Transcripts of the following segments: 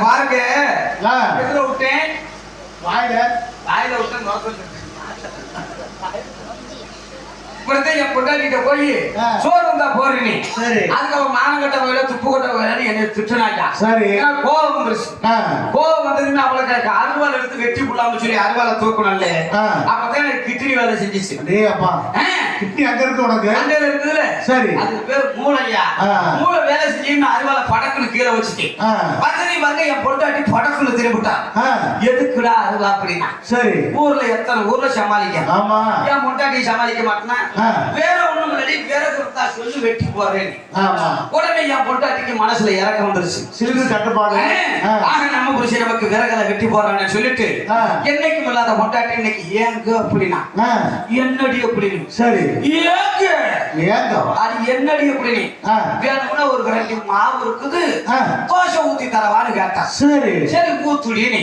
பாருங்க எதுல விட்டேன் வாயில விட்டேன் என் பொண்டாட்டிட்ட போய் சோறு வந்தா போறீங்க அதுக்கு அவன் மானங்கட்ட வகையில துப்பு கட்ட வகையில என்னை திட்டுனாக்கா கோபம் வந்துருச்சு கோபம் வந்ததுமே அவளுக்கு அருவாள் எடுத்து வெட்டி புள்ளாம சொல்லி அருவாளை தூக்கணும்ல அப்பதான் எனக்கு கிட்னி வேலை செஞ்சிச்சு கிட்னி அங்க இருக்கு உனக்கு அங்க இருக்குதுல சரி அதுக்கு பேர் மூளையா மூளை வேலை செஞ்சு அருவாளை படக்குன்னு கீழே வச்சுட்டேன் வசதி வந்து என் பொண்டாட்டி படக்குன்னு திரும்பிட்டான் எதுக்குடா அருவா அப்படின்னா சரி ஊர்ல எத்தனை ஊர்ல சமாளிக்க ஆமா என் பொண்டாட்டி சமாளிக்க மாட்டேன்னா வேற ஒண்ணும் இல்லடி வேற கொடுத்தா சொல்லி வெட்டி போறேன் உடனே என் பொண்டாட்டிக்கு மனசுல இறக்கம் வந்துருச்சு சிறிது கட்டுப்பாடு ஆக நம்ம புருஷன் நமக்கு விறகலை வெட்டி போறான்னு சொல்லிட்டு என்னைக்கும் இல்லாத பொண்டாட்டி இன்னைக்கு ஏங்க அப்படின்னா என்னடி அப்படின்னு சரி ஏங்க அது என்னடி அப்படின்னு வேணும்னா ஒரு கரண்டி மாவு இருக்குது தோசை ஊத்தி தரவான்னு கேட்டா சரி சரி ஊத்துடின்னு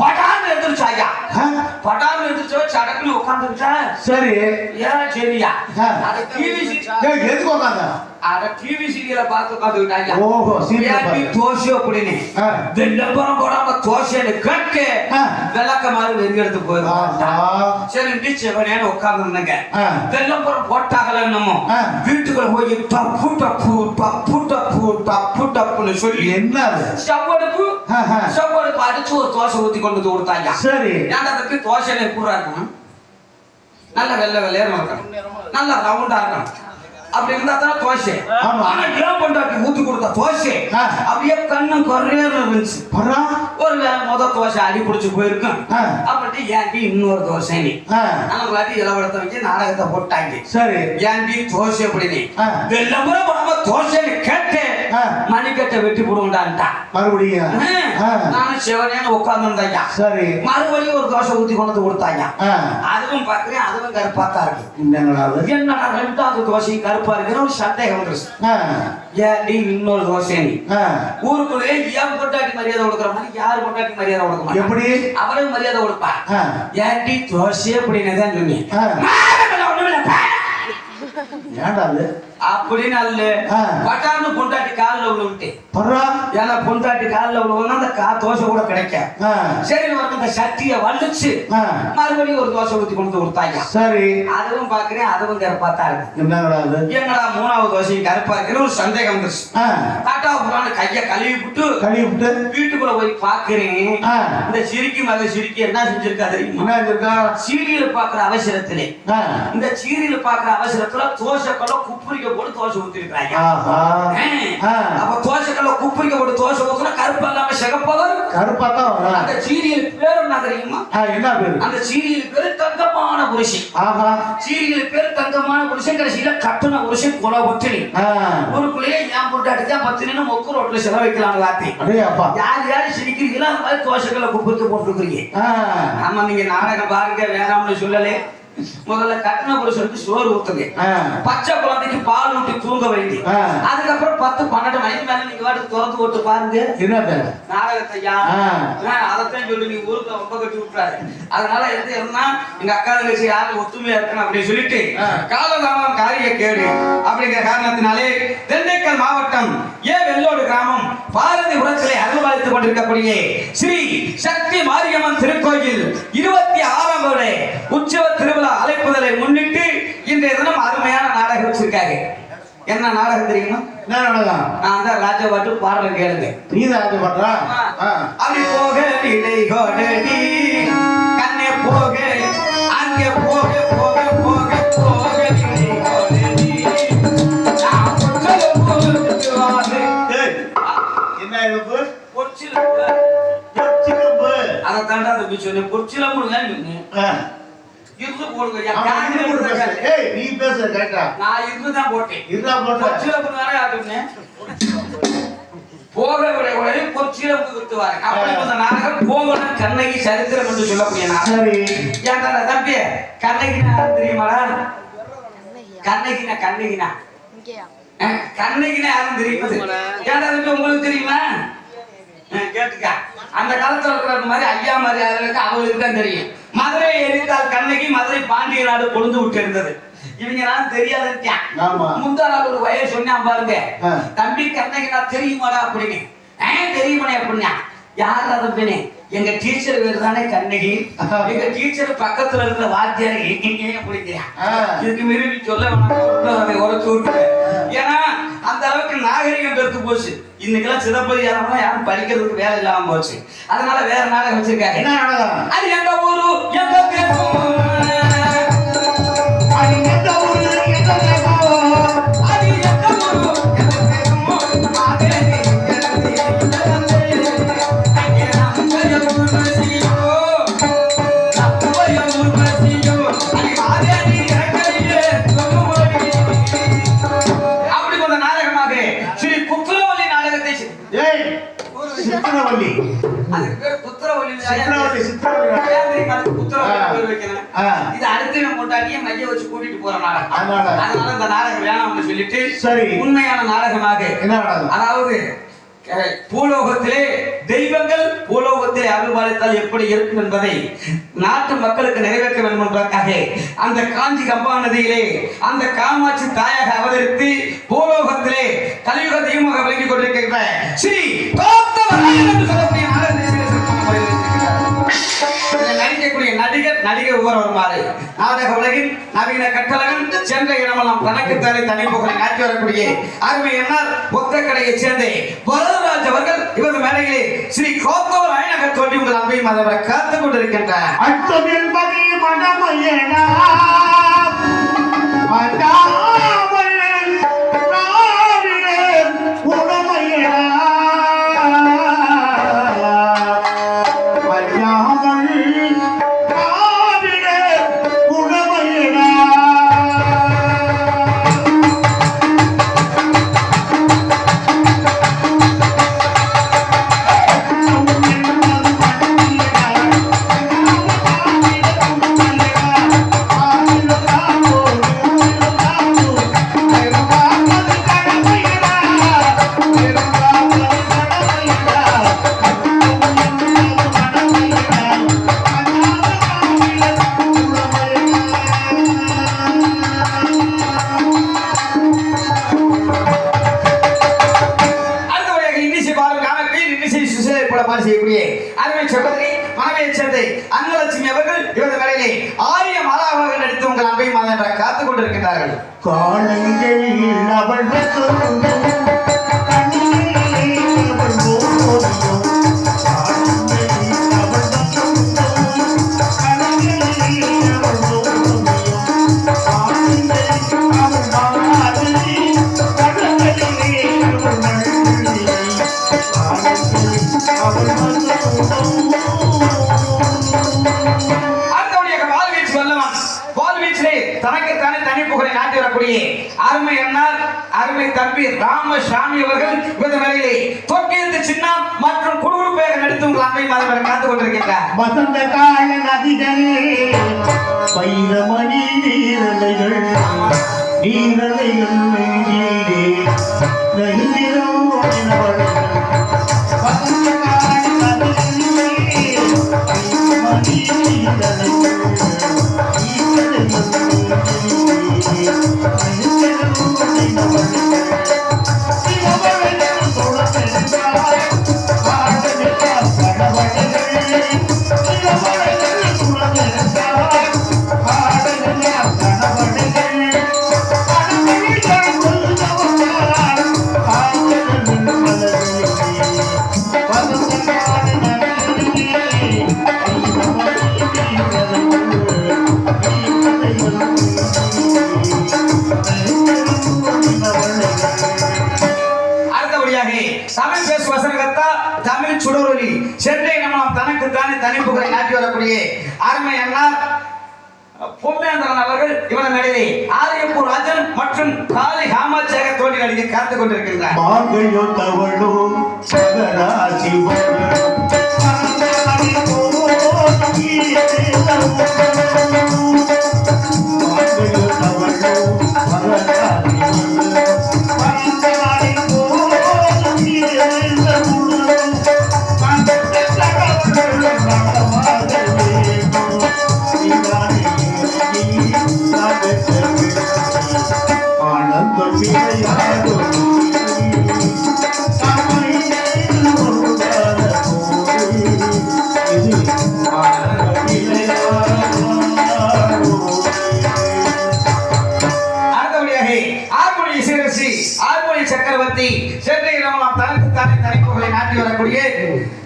பட்டான்னு எடுத்துருச்சு ஐயா பட்டான்னு எடுத்துச்சோ சடக்குன்னு உட்காந்துருச்சா சரி ஏன் சரியா அது டிவி எதுக்கு உட்காந்த அட டிவி சீரியலை பார்த்து உட்காந்துக்கிட்டாங்க ஓஹோ சீரியல் தோசை அப்படின்னு வெள்ளப்பறம் போடாம தோசைன்னு கட்டு விளக்க மாதிரி வெறி எடுத்து போயிடும் சரி செவனேன்னு உட்காந்துருந்தாங்க வெள்ளப்பறம் போட்டாகல என்னமோ வீட்டுக்குள்ள போய் டப்பு டப்பு டப்பு டப்பு டப்பு டப்புன்னு சொல்லி என்ன சவ்வடுப்பு அடிச்சு ஒரு தோசை ஊத்தி கொண்டு வந்து கொடுத்தாங்க சரி ஏன் அதுக்கு தோசைன்னு கூட இருக்கணும் நல்ல வெள்ளை வெள்ளையா இருக்கணும் நல்ல ரவுண்டா இருக்கணும் அப்படி இருந்தா தான் தோசை ஆனா ஏன் பொண்டாட்டி ஊத்தி கொடுத்த தோசை அப்படியே கண்ணும் கொறையன்னு இருந்துச்சு ஒரு வேலை முத தோசை அடி பிடிச்சு போயிருக்கும் அப்படி ஏன்டி இன்னொரு தோசை நீ நமக்கு இளவடத்தை வச்சு நாடகத்தை போட்டாங்க சரி ஏன்டி தோசை அப்படின்னு வெள்ளம் கூட போடாம தோசைன்னு கேட்டு மணிக்கட்டை வெட்டி போடுவோம்டான்ட்டா மறுபடியும் நானும் சிவனேன்னு உட்கார்ந்து இருந்தாங்க சரி மறுபடியும் ஒரு தோசை ஊத்தி கொண்டு வந்து கொடுத்தாங்க அதுவும் பாக்குறேன் அதுவும் கருப்பாத்தா இருக்கு என்னடா ரெண்டாவது தோசை கருப்பா இருக்கிற ஒரு சந்தேகம் வந்துருச்சு ஏன்டி இன்னொரு தோசை நீ ஊருக்குள்ளே ஏன் பொண்டாட்டி மரியாதை கொடுக்குற மாதிரி யாரு பொண்டாட்டி மரியாதை கொடுக்க மாட்டா எப்படி அவரும் மரியாதை கொடுப்பா ஏன்டி தோசை அப்படின்னு தான் சொன்னீங்க அப்படின்னு அல்ல பட்டான்னு பொண்டாட்டி காலில் விழுவிட்டு ஏன்னா பொண்டாட்டி காலில் விழுவுனா அந்த தோசை கூட கிடைக்க சரி அந்த சட்டியை வந்துச்சு மறுபடியும் ஒரு தோசை ஊத்தி கொண்டு கொடுத்தாங்க சரி அதுவும் பாக்குறேன் அதுவும் கருப்பாத்தா இருக்கு என்னடா மூணாவது தோசை கருப்பா இருக்கிற ஒரு சந்தேகம் வந்துருச்சு தாட்டா புறான்னு கைய கழுவி விட்டு வீட்டுக்குள்ள போய் பாக்குறேன் இந்த சிரிக்கி மக சிரிக்கி என்ன செஞ்சிருக்கா தெரியுமா சீரியல் பாக்குற அவசரத்திலே இந்த சீரியல் பாக்குற அவசரத்துல தோசை கல்ல குப்புரிக்க போட்டு தோசை ஊத்தி இருக்காங்க அப்ப தோசை கல்ல குப்புரிக்க போட்டு தோசை ஊத்துனா கருப்பா இல்லாம சிகப்பவர் கருப்பா தான் அந்த சீரியல் பேர் என்ன தெரியுமா என்ன பேரு அந்த சீரியல் பேரு தங்கமான புருஷன் சீரியல் பேரு தங்கமான புருஷன் கடைசியில கட்டுன புருஷன் கொலை ஒட்டினி ஊருக்குள்ளேயே ஏன் பொண்டாட்டி தான் 10 நிமிஷம் மொக்கு ரோட்ல செலவழிக்கலாம் வார்த்தை யார் யாரு சிரிக்கிறீங்களோ அந்த மாதிரி தோசை கல்ல குப்புரிக்க போட்டுருக்கீங்க ஆமா நீங்க நாடகம் பாருங்க வேணாம்னு சொல்லலே முதல்ல கட்டின புருஷனுக்கு சோறு ஊத்துங்க பச்சை குழந்தைக்கு பால் ஊட்டி தூங்க வைங்க அதுக்கப்புறம் 10-12 மணிக்கு மேல நீங்க வாட்டுக்கு திறந்து போட்டு பாருங்க நாடகத்தையா அதைத்தான் சொல்லி நீங்க ஊருக்கு ரொம்ப கட்டி விட்டுறாரு அதனால எது இருந்தா எங்க அக்கா தங்கச்சி யாரும் ஒத்துமையா இருக்கணும் அப்படின்னு சொல்லிட்டு காலதாமம் காரிய கேடு அப்படிங்கிற காரணத்தினாலே திண்டுக்கல் மாவட்டம் வெள்ளோடு கிராமம் பாரதிபுரத்திலே அருள்பாலித்துக் கொண்டிருக்கக்கூடிய ஸ்ரீ சக்தி மாரியம்மன் திருக்கோயில் 26ஆம் உற்சவ திருவிழா அழைப்புதலை முன்னிட்டு இன்றைய தினம் அருமையான நாடகம் வச்சிருக்காங்க. என்ன நாடகம் தெரியுமா? என்ன நாடகம்? நான் தான் ராஜா பாட்டு பாடுறேன் கேளுங்க. நீ தான் ராஜா பாட்டா? அப்படி போக நிலை கோடடி கண்ணே போக அங்கே போக போக போக போக நிலை கோடடி நான் சொல்லும்போது என்ன இது பொச்சிலம்பு பொச்சிலம்பு அத தாண்டா அந்த பிச்சோனே பொச்சிலம்புங்க நீங்க இருந்து போடுங்க ஏய் நீ பேச கரெக்ட்டா நான் இருந்து தான் போட்டேன் இதுல போட்டேன் பொச்சிலம்பு தானே ஆடுனே போக விட பொச்சிலம்பு குத்துவாரு அப்படி அந்த நாடகம் போகணும் கண்ணகி சரித்திரம் என்று சொல்லக்கூடிய நாடகம் சரி ஏன்டா தம்பி கண்ணகினா தெரியுமாடா கண்ணகினா கண்ணகினா யாரும் தெரியுமா ஏன்டா உங்களுக்கு தெரியுமா கேட்டுக்க அந்த காலத்துல இருக்கிற மாதிரி ஐயா மாதிரி அவங்களுக்கு தான் தெரியும் மதுரை எரித்தால் கண்ணகி மதுரை பாண்டிய நாடு பொழுது விட்டு இருந்தது இவங்க நான் தெரியாதுன்னு ஆமா. முந்தா நாள் ஒரு வயசு சொன்னான் பாருங்க, தம்பி கண்ணகி நான் தெரியுமாடா அப்படின்னு. தெரியுமானே அப்படின்னா யார் அதை எங்க டீச்சர் பேரு தானே கண்ணகி, எங்க டீச்சர் பக்கத்துல இருக்கிற வாத்தியார் அப்படிங்கிறான். இதுக்கு மீறி சொல்ல வேணாம் உரைச்சு விட்டு, ஏன்னா அந்த அளவுக்கு நாகரிகம் பெருத்து போச்சு. இன்னைக்கெல்லாம் சிதப்பதிகாரம்லாம் யாரும் படிக்கிறதுக்கு வேலை இல்லாம போச்சு. அதனால வேற நாடகம் வச்சிருக்காங்க. என்ன நாடகம்? அது எங்க ஊரு எங்க பேரும் சித்திரவள்ளி. அதுக்கு பேர் புத்திரவள்ளி. இது அடுத்து கொண்டாடியே மைய வச்சு கூட்டிட்டு போற நாடகம். அதனால இந்த நாடகம் வேணாம்னு சொல்லிட்டு உண்மையான நாடகமாக, அதாவது பூலோகத்திலே தெய்வங்கள் பூலோகத்திலே அருள்பாலித்தால் எப்படி இருக்கும் என்பதை நாட்டு மக்களுக்கு நிறைவேற்ற வேண்டும் என்பதற்காக அந்த காஞ்சி கம்பா நதியிலே அந்த காமாட்சி தாயாக அவதரித்து பூலோகத்திலே கலியுக தெய்வமாக விளங்கிக் கொண்டிருக்கின்ற ஸ்ரீ கோத்தவராயன் என்று சொல்லக்கூடிய நடிக்கக்கூடிய நடிகர் உவர் வருமாறு நாடக உலகில் நவீன கட்டழகன் சென்ற இடமெல்லாம் தனக்குத்தானே தனி புகழை நாட்டி வரக்கூடிய அருமை என்னால் ஒத்தக்கடையைச் சேர்ந்த வரதராஜ் அவர்கள் இவரது மேடையிலே ஸ்ரீ கோத்தவராயனாக தோன்றி உங்கள் அன்பையும் அதை காத்துக் கொண்டிருக்கின்றார். காத்துக் கொண்டிருக்கிறார்கள். காலங்களில் அவள் தனக்குத்தானே தனி புகழை நாட்டி வரக்கூடிய அருமை அண்ணார் அருமை தம்பி ராமசாமி அவர்கள் இவரது மேலே தொக்கியத்து சின்ன மற்றும் குடுகுடுப்பாக நடித்து உங்கள் அன்பை மாதிரி காத்துக் கொண்டிருக்கிறார். வசந்த கால நதிகளே வைரமணி நீரலைகள் நீரலைகள் வசந்த கால நதிகளே வைரமணி நீரலைகள் தமிழ் பேசு வசனகத்தா தமிழ் சுடரொலி சென்னை நம்ம தனக்குத்தானே தனி புகழை நாட்டி வரக்கூடிய அருமை அண்ணார் பொம்மேந்திரன் அவர்கள் இவன நடிகை ஆரியப்பூர் ராஜன் மற்றும் காளி காமாட்சியாக தோன்றி நடிகை காத்துக் கொண்டிருக்கின்றார். Thank you.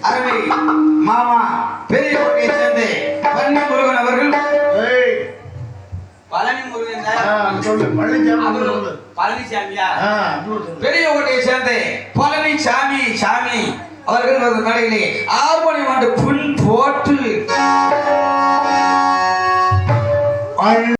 அருமை மாமா பெரிய கோட்டையை சேர்ந்து பழனி முருகன் அவர்கள் ஏய், பழனி முருகன் சொல்லு பழனிசாமி சொல்லு. பழனிசாமியா சொல்லு. பெரிய கோட்டையை சேர்ந்து பழனிசாமி சாமி அவர்கள் ஒரு மேடையிலே ஆர்மணி வந்து புண் போட்டு